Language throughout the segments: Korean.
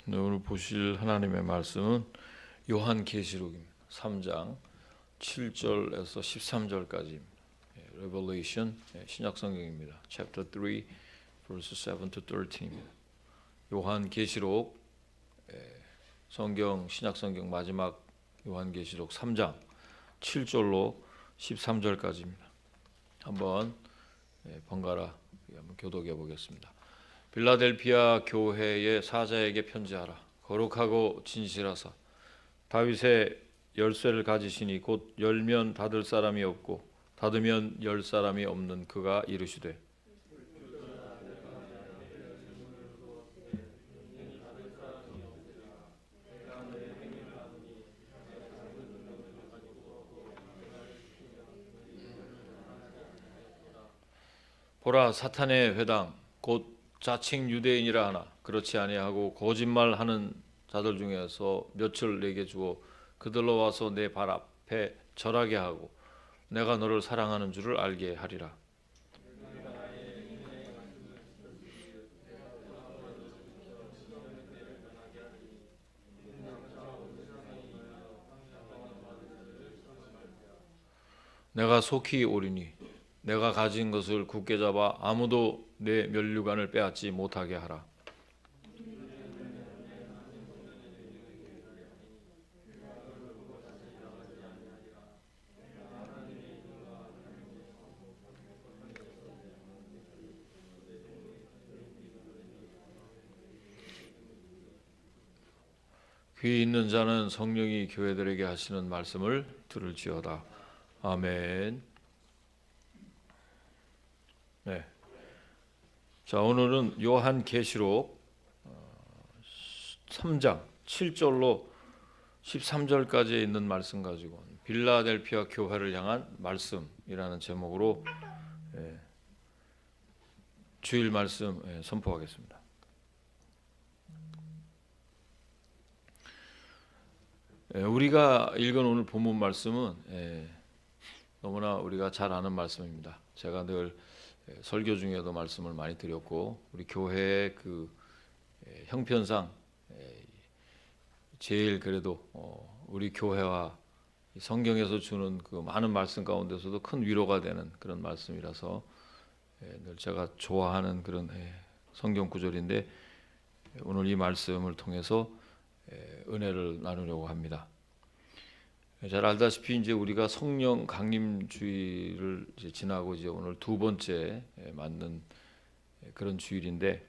네, 오늘 보실 하나님의 말씀은 요한계시록입니다. 3장 7절에서 13절까지입니다. Revelation 신약 성경입니다. Chapter 3 verses 7 to 13입니다. 요한계시록 성경 신약 성경 마지막 요한계시록 3장 7절로 13절까지입니다. 한번 번갈아 한번 교독해 보겠습니다. 빌라델피아 교회의 사자에게 편지하라. 거룩하고 진실하사 다윗의 열쇠를 가지시니 곧 열면 닫을 사람이 없고 닫으면 열 사람이 없는 그가 이르시되 보라, 사탄의 회당 곧 자칭 유대인이라 하나 그렇지 아니하고 거짓말하는 자들 중에서 몇을 내게 주어 그들로 와서 내 발 앞에 절하게 하고 내가 너를 사랑하는 줄을 알게 하리라. 내가 속히 오리니 내가 가진 것을 굳게 잡아 아무도 내 면류관을 빼앗지 못하게 하라. 귀 있는 자는 성령이 교회들에게 하시는 말씀을 들을지어다. 아멘. 네. 자, 오늘은 요한계시록 3장 7절로 13절까지에 있는 말씀 가지고 빌라델피아 교회를 향한 말씀이라는 제목으로 주일 말씀 선포하겠습니다. 우리가 읽은 오늘 본문 말씀은 너무나 우리가 잘 아는 말씀입니다. 제가 늘 설교 중에도 말씀을 많이 드렸고 우리 교회의 그 형편상 제일 그래도 우리 교회와 성경에서 주는 그 많은 말씀 가운데서도 큰 위로가 되는 그런 말씀이라서 늘 제가 좋아하는 그런 성경 구절인데 오늘 이 말씀을 통해서 은혜를 나누려고 합니다. 잘 알다시피 이제 우리가 성령 강림주일을 이제 지나고 이제 오늘 두 번째 맞는 그런 주일인데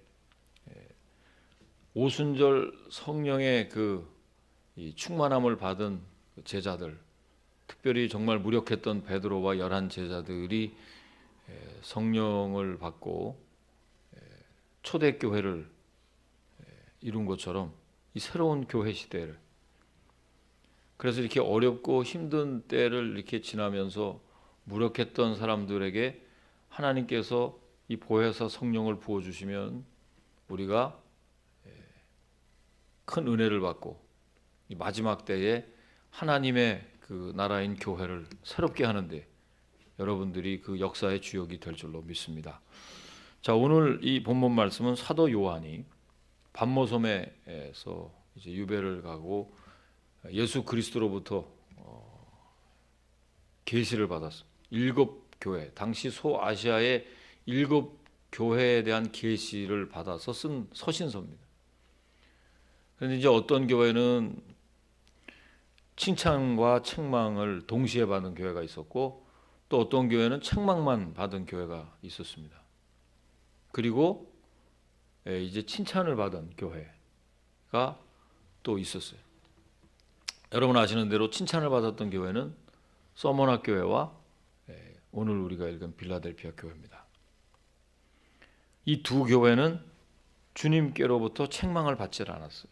오순절 성령의 그 충만함을 받은 제자들, 특별히 정말 무력했던 베드로와 11 제자들이 성령을 받고 초대교회를 이룬 것처럼 이 새로운 교회 시대를 그래서 이렇게 어렵고 힘든 때를 이렇게 지나면서 무력했던 사람들에게 하나님께서 이 보혜사 성령을 부어주시면 우리가 큰 은혜를 받고 이 마지막 때에 하나님의 그 나라인 교회를 새롭게 하는데 여러분들이 그 역사의 주역이 될 줄로 믿습니다. 자, 오늘 이 본문 말씀은 사도 요한이 반모섬에서 이제 유배를 가고 예수 그리스도로부터 계시를 받았어. 7교회, 당시 소아시아의 7교회에 대한 계시를 받아서 쓴 서신서입니다. 그런데 이제 어떤 교회는 칭찬과 책망을 동시에 받은 교회가 있었고 또 어떤 교회는 책망만 받은 교회가 있었습니다. 그리고 이제 칭찬을 받은 교회가 또 있었어요. 여러분 아시는 대로 칭찬을 받았던 교회는 서머나 교회와 오늘 우리가 읽은 빌라델피아 교회입니다. 이 두 교회는 주님께로부터 책망을 받지 않았어요.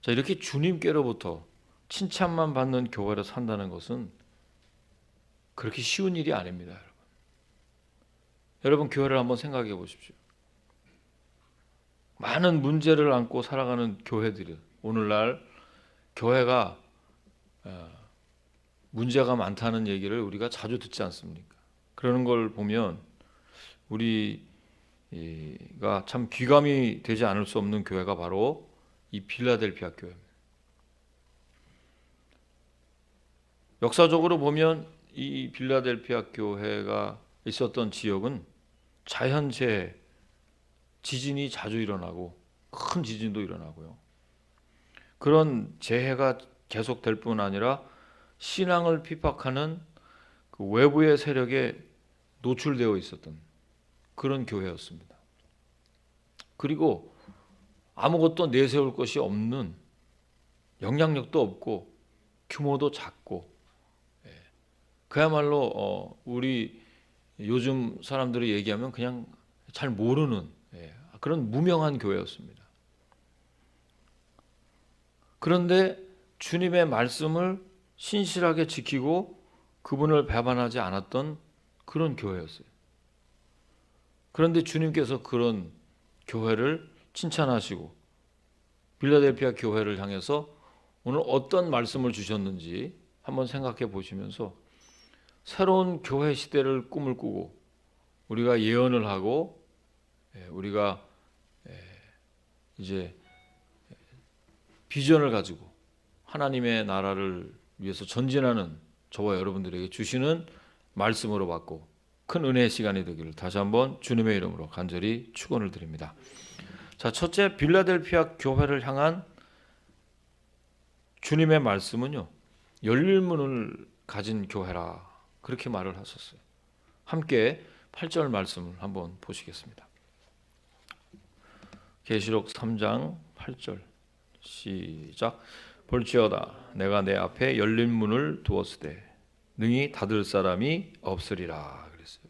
자, 이렇게 주님께로부터 칭찬만 받는 교회를 산다는 것은 그렇게 쉬운 일이 아닙니다, 여러분. 여러분 교회를 한번 생각해 보십시오. 많은 문제를 안고 살아가는 교회들이 오늘날 교회가 문제가 많다는 얘기를 우리가 자주 듣지 않습니까? 그러는 걸 보면 우리 참 귀감이 되지 않을 수 없는 교회가 바로 이 빌라델피아 교회입니다. 역사적으로 보면 이 빌라델피아 교회가 있었던 지역은 자연재해, 지진이 자주 일어나고 큰 지진도 일어나고요. 그런 재해가 계속될 뿐 아니라 신앙을 핍박하는 그 외부의 세력에 노출되어 있었던 그런 교회였습니다. 그리고 아무것도 내세울 것이 없는, 영향력도 없고 규모도 작고, 그야말로 우리 요즘 사람들이 얘기하면 그냥 잘 모르는 그런 무명한 교회였습니다. 그런데 주님의 말씀을 신실하게 지키고 그분을 배반하지 않았던 그런 교회였어요. 그런데 주님께서 그런 교회를 칭찬하시고 빌라델피아 교회를 향해서 오늘 어떤 말씀을 주셨는지 한번 생각해 보시면서 새로운 교회 시대를 꿈을 꾸고 우리가 예언을 하고 우리가 이제 비전을 가지고 하나님의 나라를 위해서 전진하는 저와 여러분들에게 주시는 말씀으로 받고 큰 은혜의 시간이 되기를 다시 한번 주님의 이름으로 간절히 축원을 드립니다. 자, 첫째, 빌라델피아 교회를 향한 주님의 말씀은요, 열릴 문을 가진 교회라 그렇게 말을 하셨어요. 함께 8절 말씀을 한번 보시겠습니다. 계시록 3장 8절 시작. 볼지어다 내가 내 앞에 열린 문을 두었으되 능히 닫을 사람이 없으리라 그랬어요.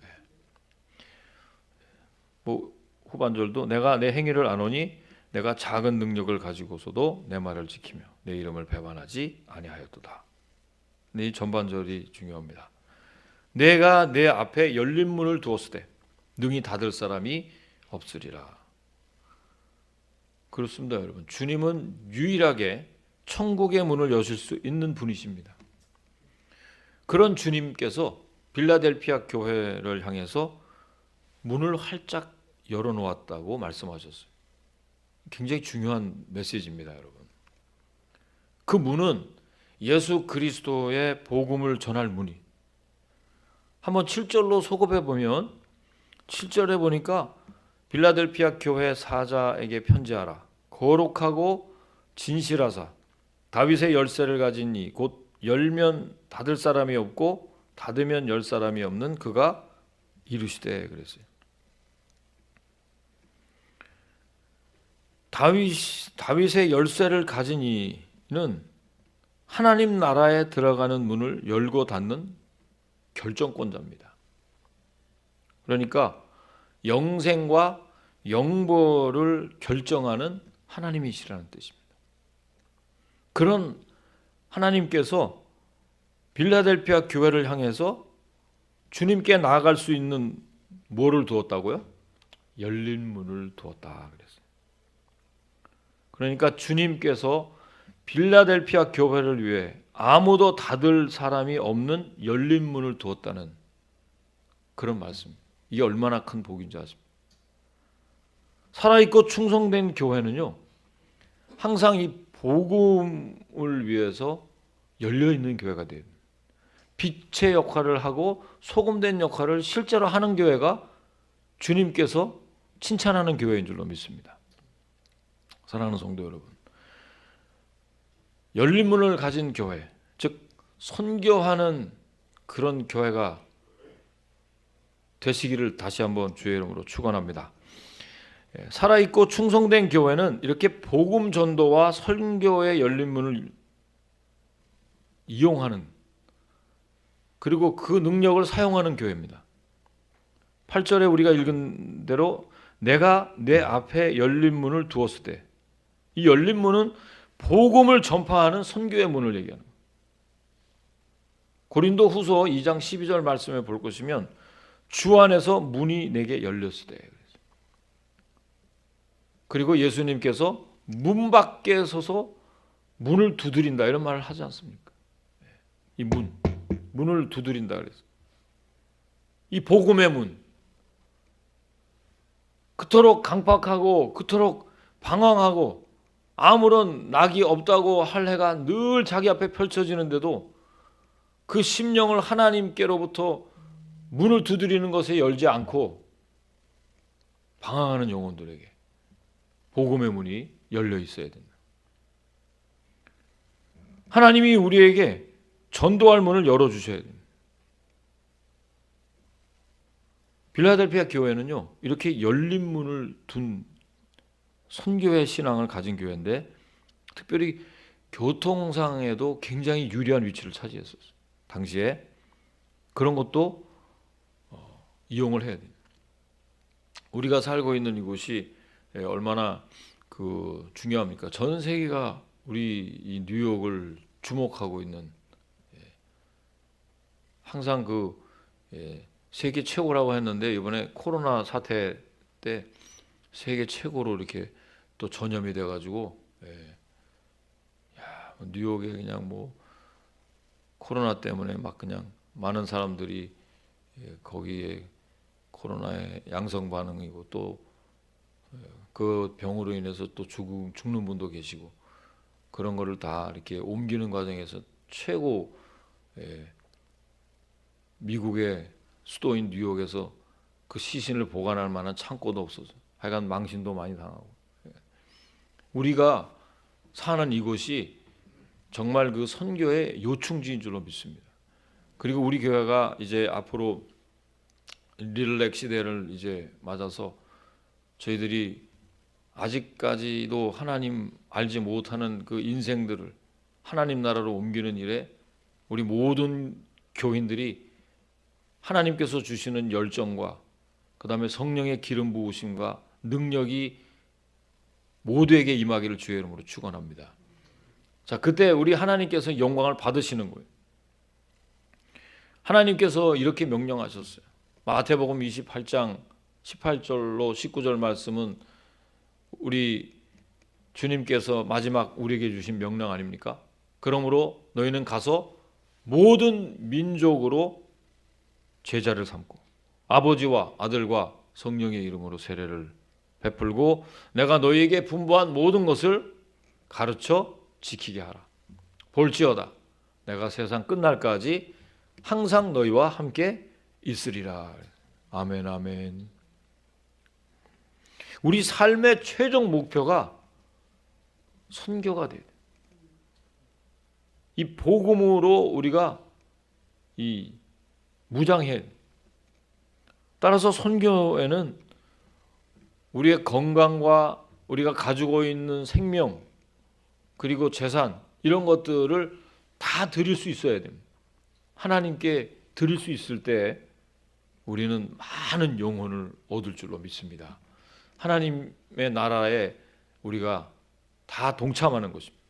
후반절도 내가 내 행위를 아노니 내가 작은 능력을 가지고서도 내 말을 지키며 내 이름을 배반하지 아니하였도다. 이 전반절이 중요합니다. 내가 내 앞에 열린 문을 두었으되 능히 닫을 사람이 없으리라. 그렇습니다, 여러분. 주님은 유일하게 천국의 문을 여실 수 있는 분이십니다. 그런 주님께서 빌라델피아 교회를 향해서 문을 활짝 열어놓았다고 말씀하셨어요. 굉장히 중요한 메시지입니다, 여러분. 그 문은 예수 그리스도의 복음을 전할 문이. 한번 7절로 소급해 보면 7절에 보니까 빌라델피아 교회 사자에게 편지하라. 거룩하고 진실하사 다윗의 열쇠를 가진 이 곧 열면 닫을 사람이 없고 닫으면 열 사람이 없는 그가 이르시되 그랬어요. 다윗의 열쇠를 가진 이는 하나님 나라에 들어가는 문을 열고 닫는 결정권자입니다. 그러니까 영생과 영벌을 결정하는 하나님이시라는 뜻입니다. 그런 하나님께서 빌라델피아 교회를 향해서 주님께 나아갈 수 있는 뭐를 두었다고요? 열린 문을 두었다 그랬어요. 그러니까 주님께서 빌라델피아 교회를 위해 아무도 닫을 사람이 없는 열린 문을 두었다는 그런 말씀. 이게 얼마나 큰 복인지 아십니까? 살아있고 충성된 교회는요, 항상 이 복음을 위해서 열려있는 교회가 돼요. 빛의 역할을 하고 소금된 역할을 실제로 하는 교회가 주님께서 칭찬하는 교회인 줄로 믿습니다. 사랑하는 성도 여러분, 열린 문을 가진 교회, 즉 선교하는 그런 교회가 되시기를 다시 한번 주의 이름으로 축원합니다. 살아있고 충성된 교회는 이렇게 복음 전도와 선교의 열린 문을 이용하는, 그리고 그 능력을 사용하는 교회입니다. 8절에 우리가 읽은 대로 내가 내 앞에 열린 문을 두었을 때, 이 열린 문은 복음을 전파하는 선교의 문을 얘기하는 거예요. 고린도 후서 2장 12절 말씀에 볼 것이면 주 안에서 문이 내게 열렸을 때, 그리고 예수님께서 문 밖에 서서 문을 두드린다 이런 말을 하지 않습니까? 이 문을 두드린다 그랬어요. 이 복음의 문, 그토록 강팍하고 그토록 방황하고 아무런 낙이 없다고 할 해가 늘 자기 앞에 펼쳐지는데도 그 심령을 하나님께로부터 문을 두드리는 것에 열지 않고 방황하는 영혼들에게 복음의 문이 열려 있어야 된다. 하나님이 우리에게 전도할 문을 열어주셔야 됩니다. 빌라델피아 교회는요, 이렇게 열린 문을 둔 선교의 신앙을 가진 교회인데, 특별히 교통상에도 굉장히 유리한 위치를 차지했었어요. 당시에 그런 것도 이용을 해야 돼요. 우리가 살고 있는 이곳이 얼마나 중요합니까? 전 세계가 우리 이 뉴욕을 주목하고 있는, 항상 세계 최고라고 했는데 이번에 코로나 사태 때 세계 최고로 이렇게 또 전염이 돼가지고, 뉴욕에 그냥 코로나 때문에 막 그냥 많은 사람들이 거기에 코로나에 양성 반응이고 또 그 병으로 인해서 또 죽는 분도 계시고, 그런 거를 다 이렇게 옮기는 과정에서 최고, 미국의 수도인 뉴욕에서 그 시신을 보관할 만한 창고도 없어서 하여간 망신도 많이 당하고, 우리가 사는 이곳이 정말 그 선교의 요충지인 줄로 믿습니다. 그리고 우리 교회가 이제 앞으로 리들렉 시대를 이제 맞아서 저희들이 아직까지도 하나님 알지 못하는 그 인생들을 하나님 나라로 옮기는 일에 우리 모든 교인들이 하나님께서 주시는 열정과 그 다음에 성령의 기름 부으심과 능력이 모두에게 임하기를 주의 이름으로 축원합니다. 자, 그때 우리 하나님께서 영광을 받으시는 거예요. 하나님께서 이렇게 명령하셨어요. 마태복음 28장 18절로 19절 말씀은 우리 주님께서 마지막 우리에게 주신 명령 아닙니까? 그러므로 너희는 가서 모든 민족으로 제자를 삼고 아버지와 아들과 성령의 이름으로 세례를 베풀고 내가 너희에게 분부한 모든 것을 가르쳐 지키게 하라. 볼지어다 내가 세상 끝날까지 항상 너희와 함께 있으리라. 아멘, 아멘. 우리 삶의 최종 목표가 선교가 돼야 돼. 이 복음으로 우리가 무장해야 돼. 따라서 선교에는 우리의 건강과 우리가 가지고 있는 생명 그리고 재산 이런 것들을 다 드릴 수 있어야 됩니다. 하나님께 드릴 수 있을 때 우리는 많은 영혼을 얻을 줄로 믿습니다. 하나님의 나라에 우리가 다 동참하는 것입니다.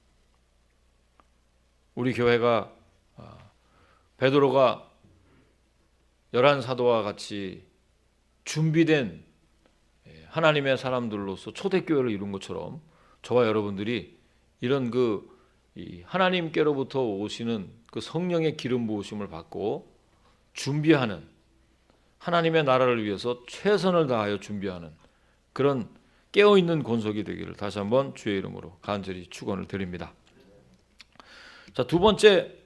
우리 교회가 베드로가 11사도와 같이 준비된 하나님의 사람들로서 초대교회를 이룬 것처럼 저와 여러분들이 이런 하나님께로부터 오시는 그 성령의 기름 부으심을 받고 준비하는 하나님의 나라를 위해서 최선을 다하여 준비하는 그런 깨어있는 권속이 되기를 다시 한번 주의 이름으로 간절히 축원을 드립니다. 자, 두 번째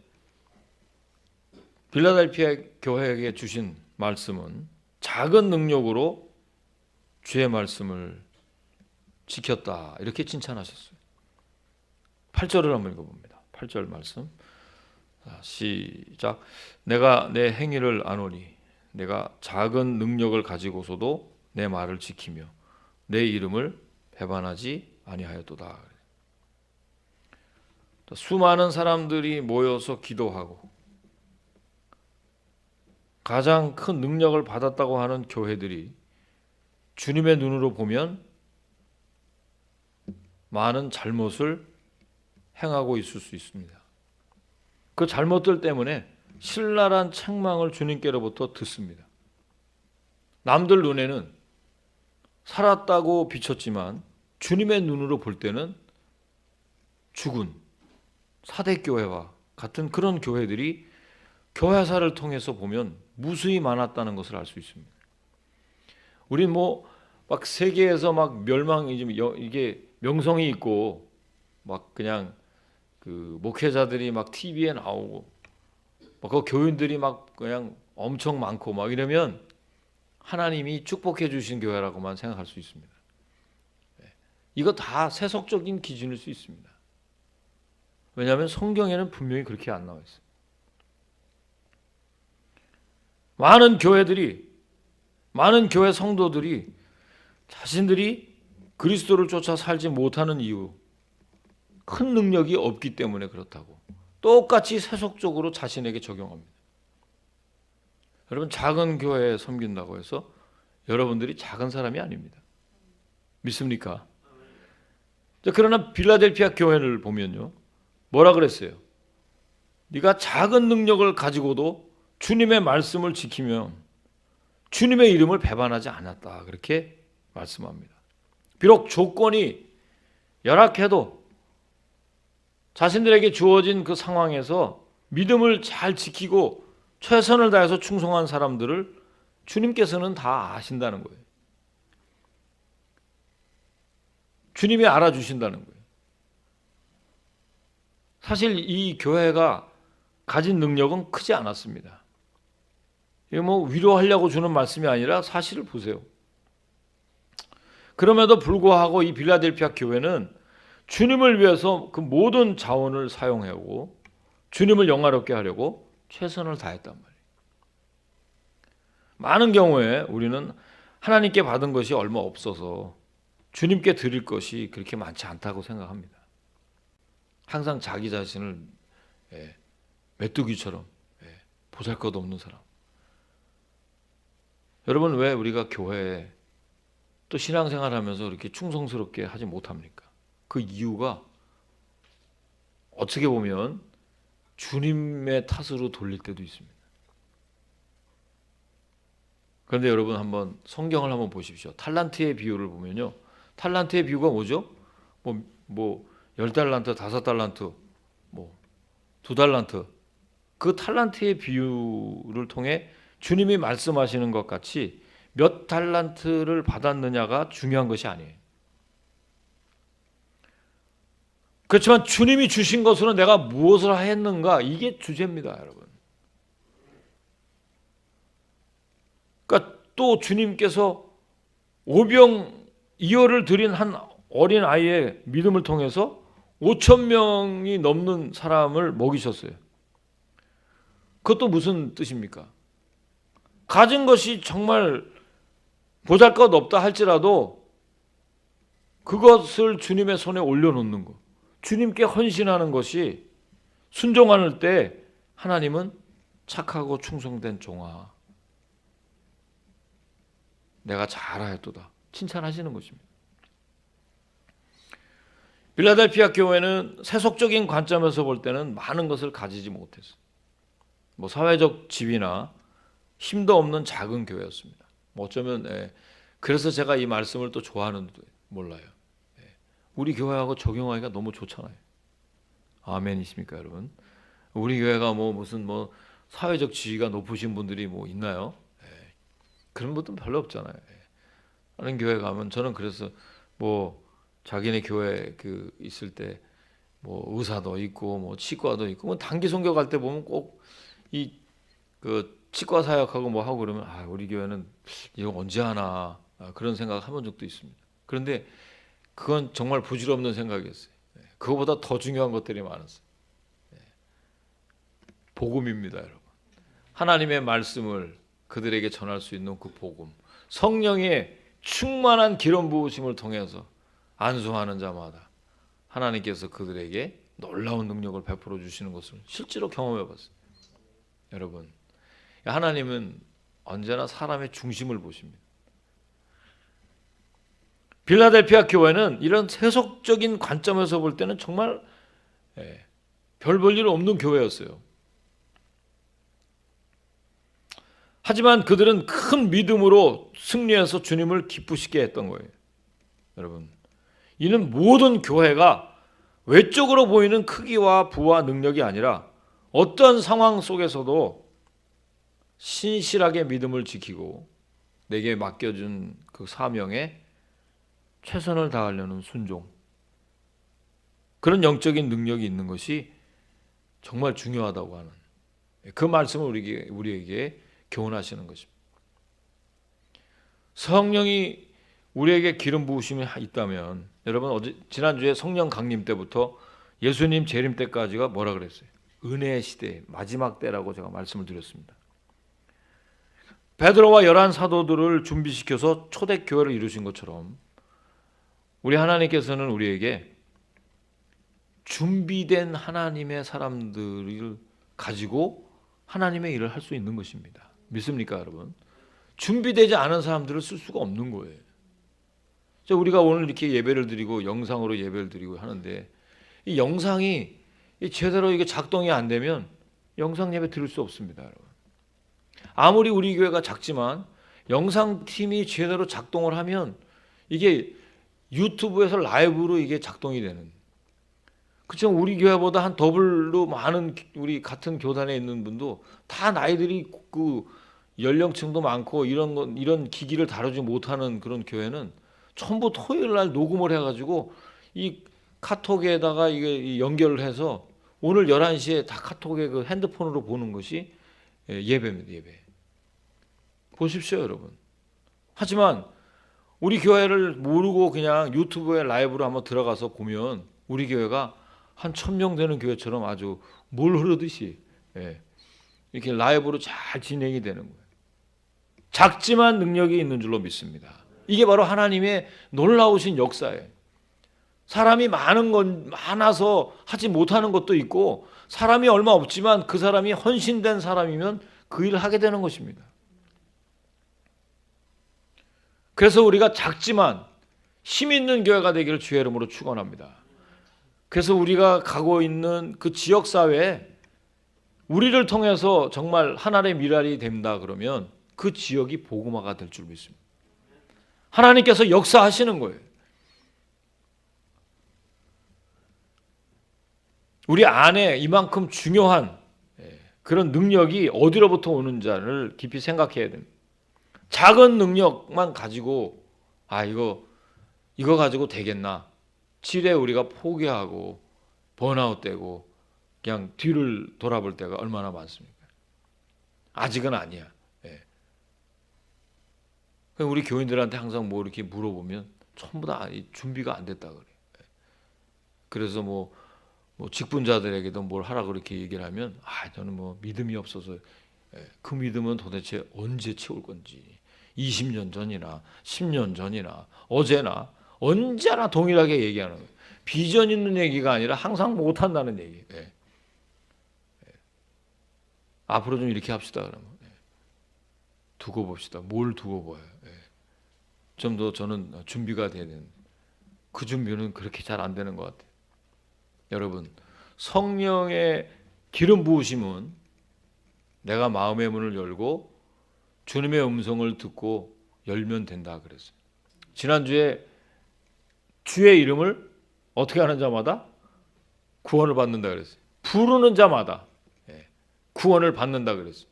빌라델피아 교회에게 주신 말씀은 작은 능력으로 주의 말씀을 지켰다 이렇게 칭찬하셨어요. 8절을 한번 읽어봅니다. 8절 말씀 시작. 내가 내 행위를 아노니 내가 작은 능력을 가지고서도 내 말을 지키며 내 이름을 배반하지 아니하였도다. 수많은 사람들이 모여서 기도하고 가장 큰 능력을 받았다고 하는 교회들이 주님의 눈으로 보면 많은 잘못을 행하고 있을 수 있습니다. 그 잘못들 때문에 신랄한 책망을 주님께로부터 듣습니다. 남들 눈에는 살았다고 비쳤지만 주님의 눈으로 볼 때는 죽은 사대교회와 같은 그런 교회들이 교회사를 통해서 보면 무수히 많았다는 것을 알 수 있습니다. 우린 막 세계에서 막 이게 명성이 있고 막 그냥 그 목회자들이 막 TV에 나오고 막 그 교인들이 막 그냥 엄청 많고 막 이러면 하나님이 축복해 주신 교회라고만 생각할 수 있습니다. 이거 다 세속적인 기준일 수 있습니다. 왜냐하면 성경에는 분명히 그렇게 안 나와 있어요. 많은 교회 성도들이 자신들이 그리스도를 쫓아 살지 못하는 이유, 큰 능력이 없기 때문에 그렇다고 똑같이 세속적으로 자신에게 적용합니다. 여러분, 작은 교회에 섬긴다고 해서 여러분들이 작은 사람이 아닙니다. 믿습니까? 그러나 빌라델피아 교회를 보면요, 뭐라 그랬어요? 네가 작은 능력을 가지고도 주님의 말씀을 지키면 주님의 이름을 배반하지 않았다, 그렇게 말씀합니다. 비록 조건이 열악해도 자신들에게 주어진 그 상황에서 믿음을 잘 지키고 최선을 다해서 충성한 사람들을 주님께서는 다 아신다는 거예요. 주님이 알아주신다는 거예요. 사실 이 교회가 가진 능력은 크지 않았습니다. 이거 뭐 위로하려고 주는 말씀이 아니라 사실을 보세요. 그럼에도 불구하고 이 빌라델피아 교회는 주님을 위해서 그 모든 자원을 사용하고 주님을 영화롭게 하려고 최선을 다했단 말이에요. 많은 경우에 우리는 하나님께 받은 것이 얼마 없어서 주님께 드릴 것이 그렇게 많지 않다고 생각합니다. 항상 자기 자신을 메뚜기처럼 보잘것없는 사람. 여러분, 왜 우리가 교회에 또 신앙생활하면서 이렇게 충성스럽게 하지 못합니까? 그 이유가 어떻게 보면 주님의 탓으로 돌릴 때도 있습니다. 그런데 여러분, 한번 성경을 한번 보십시오. 탈란트의 비유를 보면요, 탈란트의 비유가 뭐죠? 뭐 10달란트, 5달란트, 뭐 2달란트. 그 탈란트의 비유를 통해 주님이 말씀하시는 것 같이 몇 달란트를 받았느냐가 중요한 것이 아니에요. 그렇지만 주님이 주신 것으로 내가 무엇을 했는가, 이게 주제입니다, 여러분. 그러니까 또 주님께서 오병이어를 드린 한 어린 아이의 믿음을 통해서 5,000명이 넘는 사람을 먹이셨어요. 그것도 무슨 뜻입니까? 가진 것이 정말 보잘것없다 할지라도 그것을 주님의 손에 올려놓는 것, 주님께 헌신하는 것이, 순종할 때 하나님은 착하고 충성된 종아, 내가 잘하였도다, 칭찬하시는 것입니다. 빌라델피아 교회는 세속적인 관점에서 볼 때는 많은 것을 가지지 못했어요. 뭐 사회적 지위나 힘도 없는 작은 교회였습니다. 뭐 어쩌면 그래서 제가 이 말씀을 또 좋아하는지도 몰라요. 우리 교회하고 적용하기가 너무 좋잖아요. 아멘이십니까, 여러분? 우리 교회가 뭐 무슨 뭐 사회적 지위가 높으신 분들이 뭐 있나요? 그런 분들은 별로 없잖아요. 다른 교회 가면 저는 그래서 뭐 자기네 교회 그 있을 때 뭐 의사도 있고 뭐 치과도 있고 뭐 단기 선교 갈 때 보면 꼭 이 그 치과 사역하고 뭐 하고 그러면 우리 교회는 이거 언제 하나, 그런 생각 해본 적도 있습니다. 그런데 그건 정말 부질없는 생각이었어요. 그거보다 더 중요한 것들이 많았어요. 복음입니다, 여러분. 하나님의 말씀을 그들에게 전할 수 있는 그 복음, 성령의 충만한 기름 부으심을 통해서 안수하는 자마다 하나님께서 그들에게 놀라운 능력을 베풀어 주시는 것을 실제로 경험해 봤어요. 여러분, 하나님은 언제나 사람의 중심을 보십니다. 빌라델피아 교회는 이런 세속적인 관점에서 볼 때는 정말 별 볼 일 없는 교회였어요. 하지만 그들은 큰 믿음으로 승리해서 주님을 기쁘시게 했던 거예요. 여러분, 이는 모든 교회가 외적으로 보이는 크기와 부와 능력이 아니라 어떤 상황 속에서도 신실하게 믿음을 지키고 내게 맡겨준 그 사명에 최선을 다하려는 순종, 그런 영적인 능력이 있는 것이 정말 중요하다고 하는 그 말씀을 우리에게 교훈하시는 것입니다. 성령이 우리에게 기름 부으심이 있다면, 여러분 지난주에 성령 강림 때부터 예수님 재림 때까지가 뭐라 그랬어요? 은혜의 시대, 마지막 때라고 제가 말씀을 드렸습니다. 베드로와 11 사도들을 준비시켜서 초대교회를 이루신 것처럼 우리 하나님께서는 우리에게 준비된 하나님의 사람들을 가지고 하나님의 일을 할 수 있는 것입니다. 믿습니까, 여러분? 준비되지 않은 사람들을 쓸 수가 없는 거예요. 우리가 오늘 이렇게 예배를 드리고 영상으로 예배를 드리고 하는데, 이 영상이 제대로 이게 작동이 안 되면 영상 예배 드릴 수 없습니다, 여러분. 아무리 우리 교회가 작지만 영상팀이 제대로 작동을 하면 이게 유튜브에서 라이브로 이게 작동이 되는. 그렇죠. 우리 교회보다 한 더블로 많은 우리 같은 교단에 있는 분도 다 나이들이 그 연령층도 많고 이런 기기를 다루지 못하는 그런 교회는 전부 토요일 날 녹음을 해가지고 이 카톡에다가 이게 연결을 해서 오늘 11시에 다 카톡에 그 핸드폰으로 보는 것이 예배입니다. 예배. 보십시오, 여러분. 하지만 우리 교회를 모르고 그냥 유튜브에 라이브로 한번 들어가서 보면 우리 교회가 한 1000명 되는 교회처럼 아주 물 흐르듯이 이렇게 라이브로 잘 진행이 되는 거예요. 작지만 능력이 있는 줄로 믿습니다. 이게 바로 하나님의 놀라우신 역사예요. 사람이 많아서 하지 못하는 것도 있고, 사람이 얼마 없지만 그 사람이 헌신된 사람이면 그 일을 하게 되는 것입니다. 그래서 우리가 작지만 힘 있는 교회가 되기를 주의 이름으로 축원합니다. 그래서 우리가 가고 있는 그 지역사회에 우리를 통해서 정말 하나님의 미랄이 된다 그러면 그 지역이 복음화가 될 줄 믿습니다. 하나님께서 역사하시는 거예요. 우리 안에 이만큼 중요한 그런 능력이 어디로부터 오는지를 깊이 생각해야 됩니다. 작은 능력만 가지고 이거 가지고 되겠나? 지레 우리가 포기하고 번아웃되고 그냥 뒤를 돌아볼 때가 얼마나 많습니까? 아직은 아니야. 우리 교인들한테 항상 뭐 이렇게 물어보면 전부 다 준비가 안 됐다 그래. 그래서 뭐 직분자들에게도 뭘 하라 그렇게 얘기를 하면 저는 뭐 믿음이 없어서. 그 믿음은 도대체 언제 채울 건지, 20년 전이나 10년 전이나 어제나 언제나 동일하게 얘기하는 거예요. 비전 있는 얘기가 아니라 항상 못한다는 얘기. 앞으로 좀 이렇게 합시다. 그러면 두고 봅시다. 뭘 두고 봐요. 좀 더 저는 준비가 돼야 되는, 그 준비는 그렇게 잘 안 되는 것 같아요. 여러분, 성령의 기름 부으심은 내가 마음의 문을 열고 주님의 음성을 듣고 열면 된다 그랬어요. 지난주에 주의 이름을 어떻게 하는 자마다 구원을 받는다 그랬어요. 부르는 자마다 구원을 받는다 그랬어요.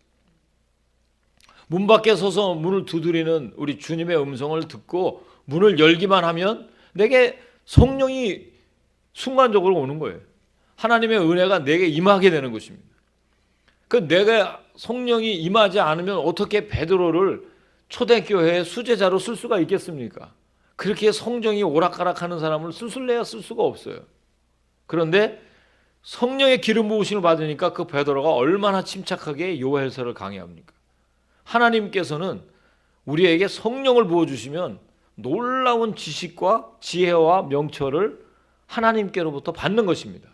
문 밖에 서서 문을 두드리는 우리 주님의 음성을 듣고 문을 열기만 하면 내게 성령이 순간적으로 오는 거예요. 하나님의 은혜가 내게 임하게 되는 것입니다. 그 내가 성령이 임하지 않으면 어떻게 베드로를 초대교회의 수제자로 쓸 수가 있겠습니까? 그렇게 성령이 오락가락하는 사람을 쓸래야 쓸 수가 없어요. 그런데 성령의 기름 부으심을 받으니까 그 베드로가 얼마나 침착하게 요헬서를 강의합니까? 하나님께서는 우리에게 성령을 부어주시면 놀라운 지식과 지혜와 명철을 하나님께로부터 받는 것입니다.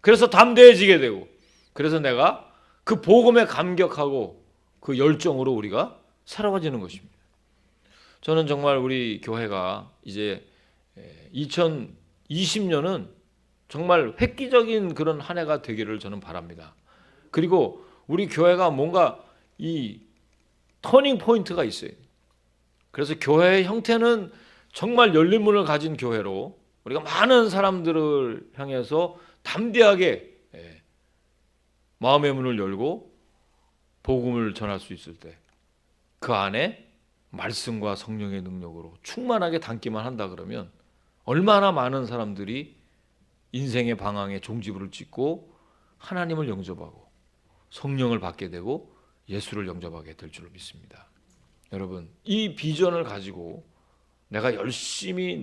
그래서 담대해지게 되고, 그래서 내가 그 복음에 감격하고 그 열정으로 우리가 살아가지는 것입니다. 저는 정말 우리 교회가 이제 2020년은 정말 획기적인 그런 한 해가 되기를 저는 바랍니다. 그리고 우리 교회가 뭔가 이 터닝 포인트가 있어요. 그래서 교회의 형태는 정말 열린 문을 가진 교회로 우리가 많은 사람들을 향해서 담대하게 마음의 문을 열고 복음을 전할 수 있을 때 그 안에 말씀과 성령의 능력으로 충만하게 담기만 한다 그러면 얼마나 많은 사람들이 인생의 방향에 종지부를 찍고 하나님을 영접하고 성령을 받게 되고 예수를 영접하게 될 줄로 믿습니다. 여러분, 이 비전을 가지고 내가 열심히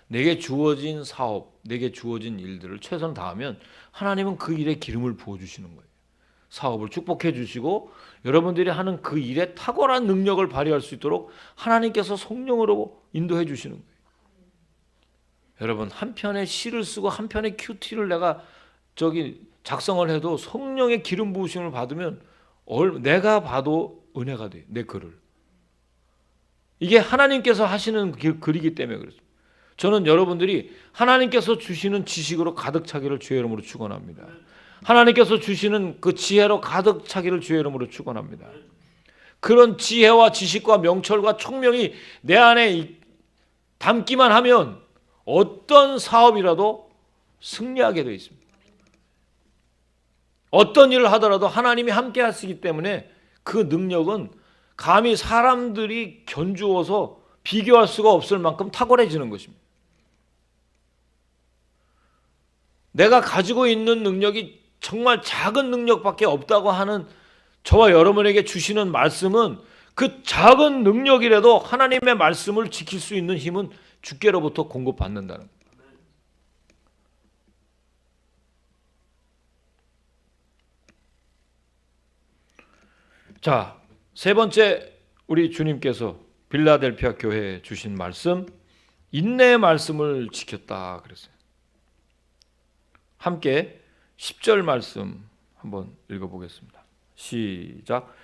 내게 주어진 사업, 내게 주어진 일들을 최선 다하면 하나님은 그 일에 기름을 부어주시는 거예요. 사업을 축복해 주시고 여러분들이 하는 그 일에 탁월한 능력을 발휘할 수 있도록 하나님께서 성령으로 인도해 주시는 거예요. 여러분, 한 편의 시를 쓰고 한 편의 큐티를 내가 작성을 해도 성령의 기름 부으심을 받으면 내가 봐도 은혜가 돼. 내 글을. 이게 하나님께서 하시는 글이기 때문에 그렇습니다. 저는 여러분들이 하나님께서 주시는 지식으로 가득 차기를 주의 이름으로 축원합니다. 하나님께서 주시는 그 지혜로 가득 차기를 주의 이름으로 축원합니다. 그런 지혜와 지식과 명철과 총명이 내 안에 담기만 하면 어떤 사업이라도 승리하게 되어 있습니다. 어떤 일을 하더라도 하나님이 함께 하시기 때문에 그 능력은 감히 사람들이 견주어서 비교할 수가 없을 만큼 탁월해지는 것입니다. 내가 가지고 있는 능력이 정말 작은 능력밖에 없다고 하는 저와 여러분에게 주시는 말씀은 그 작은 능력이라도 하나님의 말씀을 지킬 수 있는 힘은 주께로부터 공급받는다는 거예요. 자, 세 번째 우리 주님께서 빌라델피아 교회에 주신 말씀, 인내의 말씀을 지켰다 그랬어요. 함께 10절 말씀 한번 읽어보겠습니다. 시작.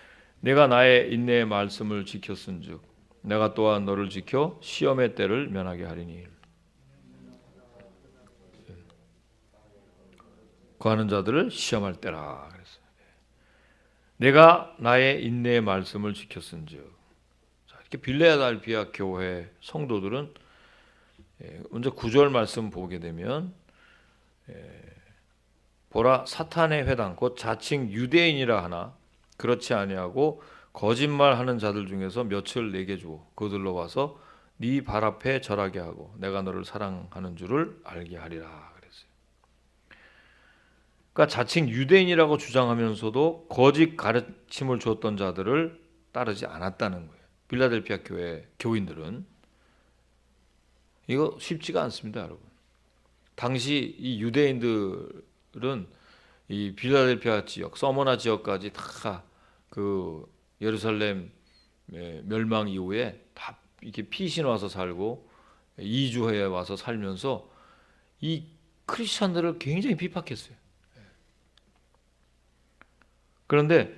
내가 나의 인내의 말씀을 지켰은즉 내가 또한 너를 지켜 시험의 때를 면하게 하리니. 구하는 자들을 시험할 때라 그랬어요. 내가 나의 인내의 말씀을 지켰은즉. 자, 이렇게 빌라델피아 교회 성도들은 먼저 9절 말씀 보게 되면 보라 사탄의 회당 곧 자칭 유대인이라 하나 그렇지 아니하고 거짓말하는 자들 중에서 몇을 내게 주어 그들로 와서 네 발 앞에 절하게 하고 내가 너를 사랑하는 줄을 알게 하리라 그랬어요. 그러니까 자칭 유대인이라고 주장하면서도 거짓 가르침을 주었던 자들을 따르지 않았다는 거예요. 빌라델피아 교회 교인들은 이거 쉽지가 않습니다, 여러분. 당시 이 유대인들은 이 빌라델피아 지역, 서머나 지역까지 다 그 예루살렘 멸망 이후에 다 이렇게 피신 와서 살고 이주해 와서 살면서 이 크리스천들을 굉장히 비판했어요. 그런데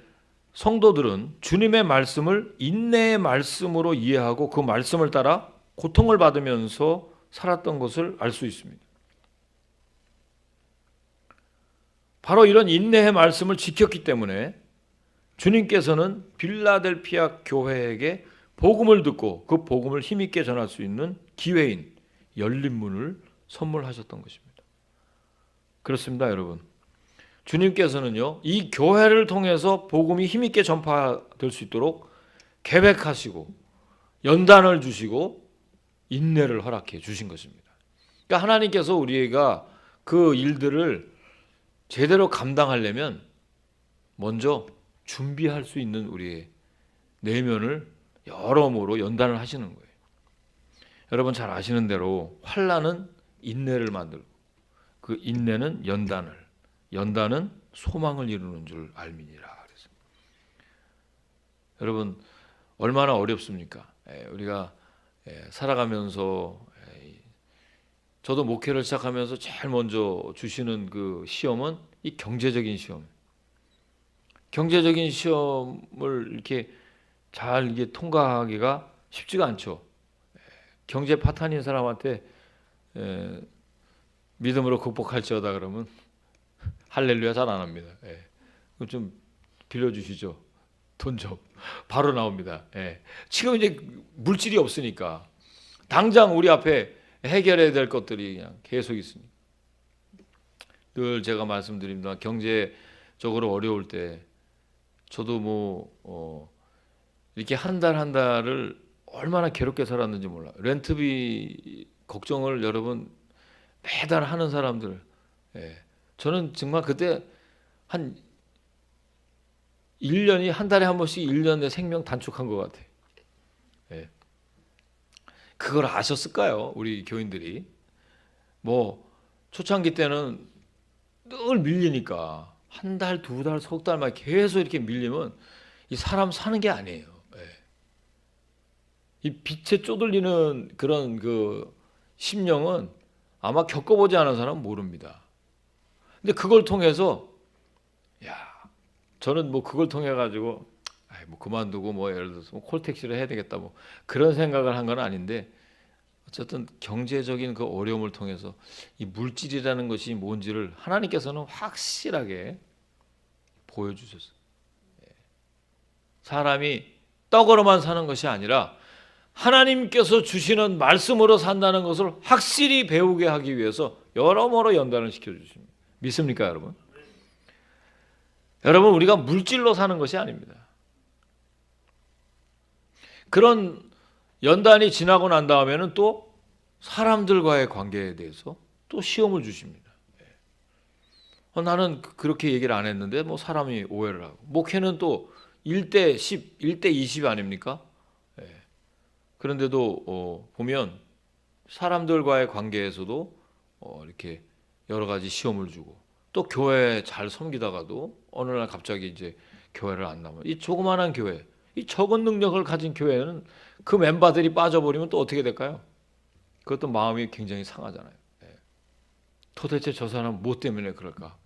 성도들은 주님의 말씀을 인내의 말씀으로 이해하고 그 말씀을 따라 고통을 받으면서 살았던 것을 알 수 있습니다. 바로 이런 인내의 말씀을 지켰기 때문에 주님께서는 빌라델피아 교회에게 복음을 듣고 그 복음을 힘있게 전할 수 있는 기회인 열린 문을 선물하셨던 것입니다. 그렇습니다, 여러분. 주님께서는요, 이 교회를 통해서 복음이 힘있게 전파될 수 있도록 계획하시고 연단을 주시고 인내를 허락해 주신 것입니다. 그러니까 하나님께서 우리가 그 일들을 제대로 감당하려면 먼저 준비할 수 있는 우리의 내면을 여러모로 연단을 하시는 거예요. 여러분 잘 아시는 대로 환난은 인내를 만들고 그 인내는 연단은 소망을 이루는 줄 알미니라. 그래서 여러분 얼마나 어렵습니까? 우리가 살아가면서 저도 목회를 시작하면서 제일 먼저 주시는 그 시험은 이 경제적인 시험. 경제적인 시험을 이렇게 잘 통과하기가 쉽지가 않죠. 경제 파탄인 사람한테 믿음으로 극복할지어다 그러면 할렐루야 잘 안 합니다. 그럼 좀 빌려주시죠. 돈 좀 바로 나옵니다. 지금 이제 물질이 없으니까 당장 우리 앞에 해결해야 될 것들이 그냥 계속 있습니다. 늘 제가 말씀드립니다. 경제적으로 어려울 때 저도 이렇게 한 달을 얼마나 괴롭게 살았는지 몰라요. 렌트비 걱정을 여러분 매달 하는 사람들. 예. 저는 정말 그때 한 1년이 한 달에 한 번씩 1년의 생명 단축한 것 같아요. 예. 그걸 아셨을까요? 우리 교인들이. 뭐 초창기 때는 늘 밀리니까 한 달, 두 달, 석 달만 계속 이렇게 밀리면 이 사람 사는 게 아니에요. 예. 이 빛에 쪼들리는 그런 그 심령은 아마 겪어보지 않은 사람은 모릅니다. 근데 그걸 통해서 야, 저는 뭐 그걸 통해 가지고 뭐 그만두고 뭐 예를 들어서 뭐 콜택시를 해야 되겠다 뭐 그런 생각을 한 건 아닌데 어쨌든 경제적인 그 어려움을 통해서 이 물질이라는 것이 뭔지를 하나님께서는 확실하게 보여주셨어요. 사람이 떡으로만 사는 것이 아니라 하나님께서 주시는 말씀으로 산다는 것을 확실히 배우게 하기 위해서 여러모로 연단을 시켜주십니다. 믿습니까, 여러분? 여러분, 우리가 물질로 사는 것이 아닙니다. 그런 연단이 지나고 난 다음에는 또 사람들과의 관계에 대해서 또 시험을 주십니다. 나는 그렇게 얘기를 안 했는데 뭐 사람이 오해를 하고 목회는 또 1대 10, 1대 20 아닙니까? 그런데도 보면 사람들과의 관계에서도 이렇게 여러 가지 시험을 주고 또 교회 잘 섬기다가도 어느 날 갑자기 이제 교회를 안 나면 이 조그마한 교회, 이 적은 능력을 가진 교회는 그 멤버들이 빠져버리면 또 어떻게 될까요? 그것도 마음이 굉장히 상하잖아요. 도대체 저 사람 뭐 때문에 그럴까?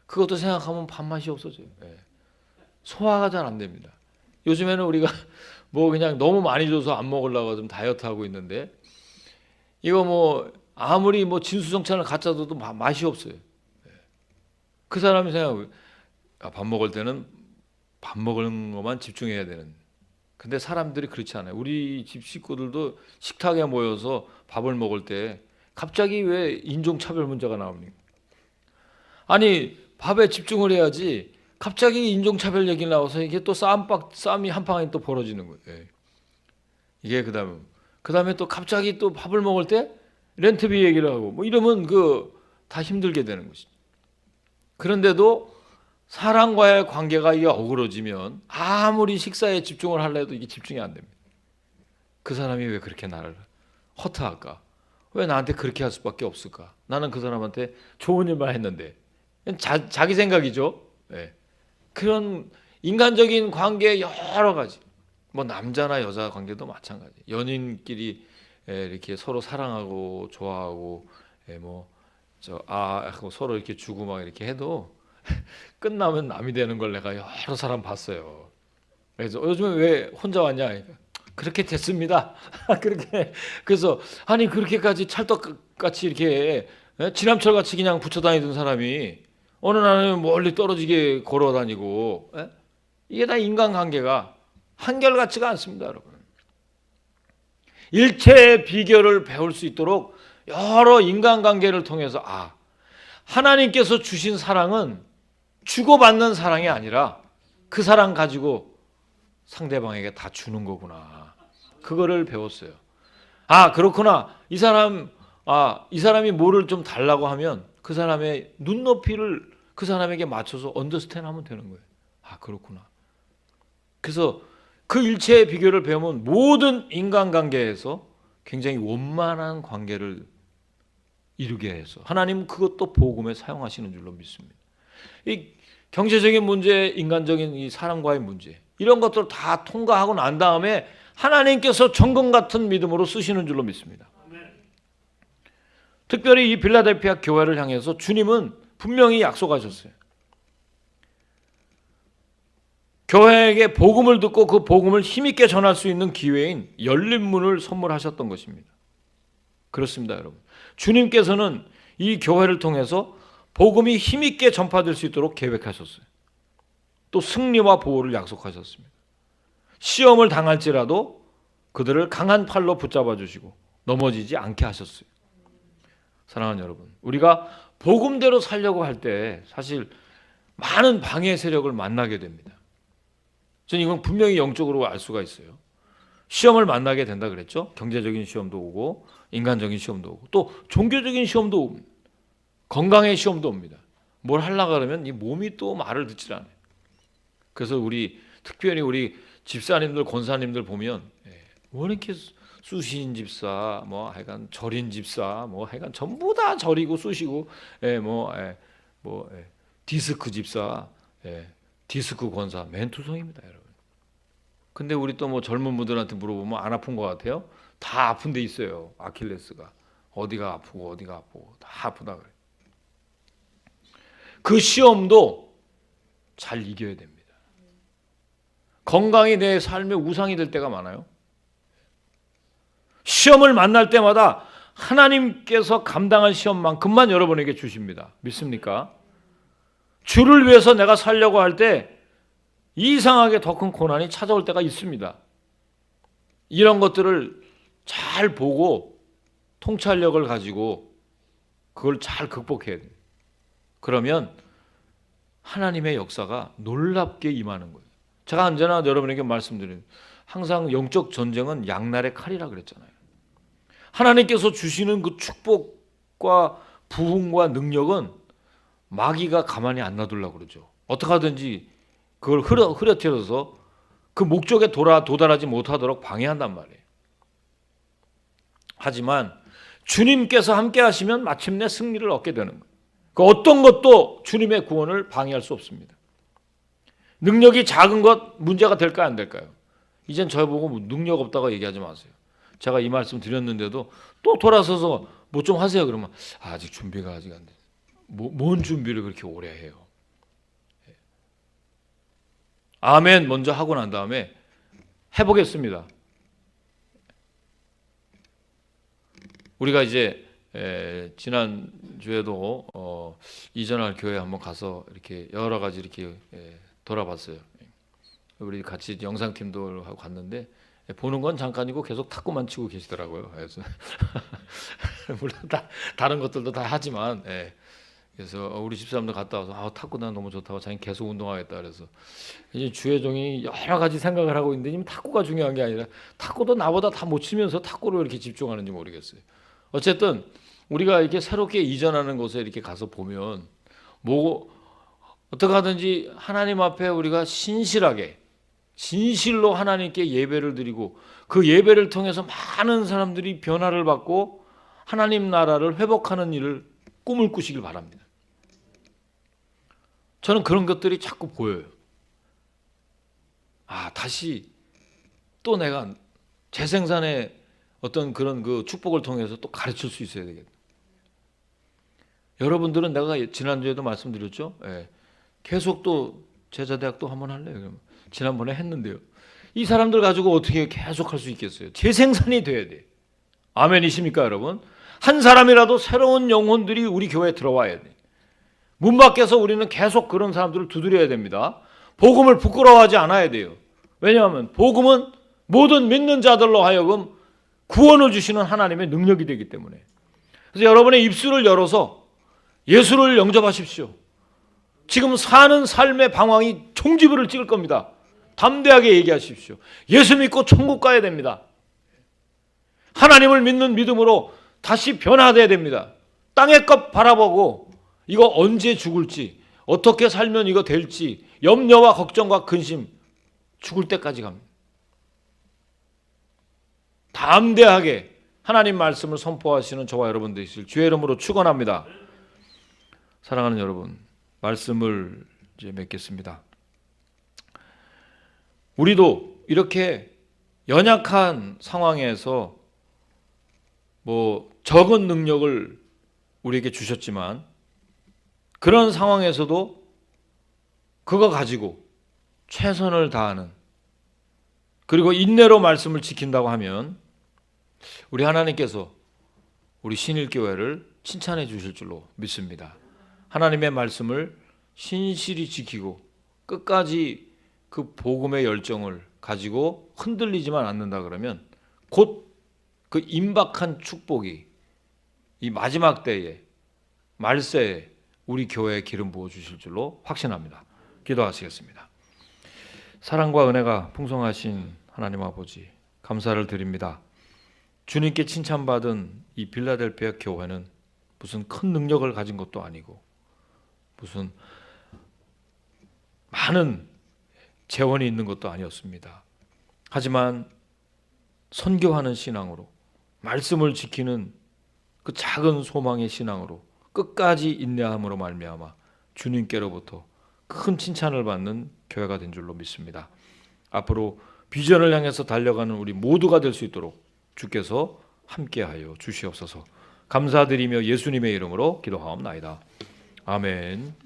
그것도 생각하면 밥맛이 없어져요. 소화가 잘 안 됩니다. 요즘에는 우리가 뭐 그냥 너무 많이 줘서 안 먹으려고 좀 다이어트 하고 있는데 이거 뭐 아무리 뭐 진수성찬을 갖다 줘도 맛이 없어요. 그 사람이 생각하고 밥 먹을 때는 밥 먹는 것만 집중해야 되는. 근데 사람들이 그렇지 않아요. 우리 집 식구들도 식탁에 모여서 밥을 먹을 때 갑자기 왜 인종차별 문제가 나옵니까? 아니 밥에 집중을 해야지 갑자기 인종차별 얘기 나와서 이게 또 싸움이 한 방에 또 벌어지는 거예요. 이게 그다음에 또 갑자기 또 밥을 먹을 때 렌트비 얘기를 하고 뭐 이러면 그 다 힘들게 되는 것이죠. 그런데도 사람과의 관계가 이게 어그러지면 아무리 식사에 집중을 하려 해도 이게 집중이 안 됩니다. 그 사람이 왜 그렇게 나를 허트할까? 왜 나한테 그렇게 할 수밖에 없을까? 나는 그 사람한테 좋은 일만 했는데 자기 생각이죠. 그런 인간적인 관계 여러 가지 뭐 남자나 여자 관계도 마찬가지. 연인끼리 이렇게 서로 사랑하고 좋아하고 하고 서로 이렇게 주고 막 이렇게 해도 끝나면 남이 되는 걸 내가 여러 사람 봤어요. 그래서 요즘에 왜 혼자 왔냐? 그러니까 그렇게 됐습니다. 그래서 아니 그렇게까지 찰떡같이 이렇게 지남철 같이 그냥 붙여 다니던 사람이 어느 날은 멀리 떨어지게 걸어 다니고 이게 다 인간관계가 한결같지가 않습니다, 여러분. 일체의 비결을 배울 수 있도록 여러 인간관계를 통해서 하나님께서 주신 사랑은 주고받는 사랑이 아니라 그 사랑 가지고 상대방에게 다 주는 거구나. 그거를 배웠어요. 그렇구나. 이 사람이 뭐를 좀 달라고 하면 그 사람의 눈높이를 그 사람에게 맞춰서 언더스탠 하면 되는 거예요. 그렇구나. 그래서 그 일체의 비결을 배우면 모든 인간관계에서 굉장히 원만한 관계를 이루게 해서 하나님은 그것도 복음에 사용하시는 줄로 믿습니다. 이 경제적인 문제, 인간적인 이 사람과의 문제 이런 것들을 다 통과하고 난 다음에 하나님께서 정금 같은 믿음으로 쓰시는 줄로 믿습니다. 특별히 이 빌라델피아 교회를 향해서 주님은 분명히 약속하셨어요. 교회에게 복음을 듣고 그 복음을 힘있게 전할 수 있는 기회인 열린 문을 선물하셨던 것입니다. 그렇습니다, 여러분. 주님께서는 이 교회를 통해서 복음이 힘있게 전파될 수 있도록 계획하셨어요. 또 승리와 보호를 약속하셨습니다. 시험을 당할지라도 그들을 강한 팔로 붙잡아 주시고 넘어지지 않게 하셨어요. 사랑하는 여러분, 우리가 복음대로 살려고 할 때 사실 많은 방해 세력을 만나게 됩니다. 저는 이건 분명히 영적으로 알 수가 있어요. 시험을 만나게 된다 그랬죠. 경제적인 시험도 오고 인간적인 시험도 오고 또 종교적인 시험도 옵니다. 건강의 시험도 옵니다. 뭘 하려고 그러면 이 몸이 또 말을 듣질 않아요. 그래서 특별히 우리 집사님들, 권사님들 보면 뭐 이렇게 쑤신 집사, 뭐 하여간 절인 집사, 뭐 하여간 전부 다 절이고 쑤시고, 디스크 집사, 디스크 권사, 맨투성입니다, 여러분. 근데 우리 또 뭐 젊은 분들한테 물어보면 안 아픈 것 같아요? 다 아픈 데 있어요. 아킬레스가 어디가 아프고 다 아프다 그래. 그 시험도 잘 이겨야 됩니다. 건강이 내 삶의 우상이 될 때가 많아요. 시험을 만날 때마다 하나님께서 감당할 시험만큼만 여러분에게 주십니다. 믿습니까? 주를 위해서 내가 살려고 할 때 이상하게 더 큰 고난이 찾아올 때가 있습니다. 이런 것들을 잘 보고 통찰력을 가지고 그걸 잘 극복해야 돼요. 그러면 하나님의 역사가 놀랍게 임하는 거예요. 제가 언제나 여러분에게 말씀드려요. 항상 영적 전쟁은 양날의 칼이라 그랬잖아요. 하나님께서 주시는 그 축복과 부흥과 능력은 마귀가 가만히 안 놔두려고 그러죠. 어떻게 하든지 그걸 흐려뜨려서 그 목적에 도달하지 못하도록 방해한단 말이에요. 하지만 주님께서 함께 하시면 마침내 승리를 얻게 되는 거예요. 그 어떤 것도 주님의 구원을 방해할 수 없습니다. 능력이 작은 것 문제가 될까요, 안 될까요? 이젠 저보고 능력 없다고 얘기하지 마세요. 제가 이 말씀 드렸는데도 또 돌아서서 뭐 좀 하세요. 그러면 아직 준비가 아직 안 돼. 뭔 준비를 그렇게 오래 해요? 아멘 먼저 하고 난 다음에 해보겠습니다. 우리가 이제 지난 주에도 이전할 교회 한번 가서 이렇게 여러 가지 이렇게 돌아봤어요. 우리 같이 영상팀들하고 갔는데 보는 건 잠깐이고 계속 탁구만 치고 계시더라고요. 그래서 물론 다른 것들도 다 하지만 그래서 우리 집사람들 갔다 와서 탁구 난 너무 좋다고 자기 계속 운동하겠다 그래서 이제 주의 종이 여러 가지 생각을 하고 있는데 탁구가 중요한 게 아니라 탁구도 나보다 다 못 치면서 탁구를 이렇게 집중하는지 모르겠어요. 어쨌든 우리가 이렇게 새롭게 이전하는 곳에 이렇게 가서 보면 뭐 어떻게 하든지 하나님 앞에 우리가 신실하게 진실로 하나님께 예배를 드리고 그 예배를 통해서 많은 사람들이 변화를 받고 하나님 나라를 회복하는 일을 꿈을 꾸시길 바랍니다. 저는 그런 것들이 자꾸 보여요. 다시 또 내가 재생산의 어떤 그런 그 축복을 통해서 또 가르칠 수 있어야 되겠다. 여러분들은 내가 지난주에도 말씀드렸죠. 계속 또 제자대학도 한번 할래요. 그러면 지난번에 했는데요. 이 사람들 가지고 어떻게 계속 할 수 있겠어요? 재생산이 돼야 돼. 아멘이십니까, 여러분? 한 사람이라도 새로운 영혼들이 우리 교회에 들어와야 돼. 문 밖에서 우리는 계속 그런 사람들을 두드려야 됩니다. 복음을 부끄러워하지 않아야 돼요. 왜냐하면 복음은 모든 믿는 자들로 하여금 구원을 주시는 하나님의 능력이 되기 때문에. 그래서 여러분의 입술을 열어서 예수를 영접하십시오. 지금 사는 삶의 방황이 총지부를 찍을 겁니다. 담대하게 얘기하십시오. 예수 믿고 천국 가야 됩니다. 하나님을 믿는 믿음으로 다시 변화돼야 됩니다. 땅의 것 바라보고 이거 언제 죽을지 어떻게 살면 이거 될지 염려와 걱정과 근심 죽을 때까지 갑니다. 담대하게 하나님 말씀을 선포하시는 저와 여러분 되실 주의 이름으로 축원합니다. 사랑하는 여러분, 말씀을 이제 맺겠습니다. 우리도 이렇게 연약한 상황에서 뭐 적은 능력을 우리에게 주셨지만 그런 상황에서도 그거 가지고 최선을 다하는 그리고 인내로 말씀을 지킨다고 하면 우리 하나님께서 우리 신일교회를 칭찬해 주실 줄로 믿습니다. 하나님의 말씀을 신실히 지키고 끝까지 그 복음의 열정을 가지고 흔들리지만 않는다 그러면 곧 그 임박한 축복이 이 마지막 때에 말세에 우리 교회에 기름 부어 주실 줄로 확신합니다. 기도하시겠습니다. 사랑과 은혜가 풍성하신 하나님 아버지, 감사를 드립니다. 주님께 칭찬받은 이 빌라델피아 교회는 무슨 큰 능력을 가진 것도 아니고 무슨 많은 재원이 있는 것도 아니었습니다. 하지만 선교하는 신앙으로, 말씀을 지키는 그 작은 소망의 신앙으로 끝까지 인내함으로 말미암아 주님께로부터 큰 칭찬을 받는 교회가 된 줄로 믿습니다. 앞으로 비전을 향해서 달려가는 우리 모두가 될 수 있도록 주께서 함께하여 주시옵소서. 감사드리며 예수님의 이름으로 기도하옵나이다. 아멘.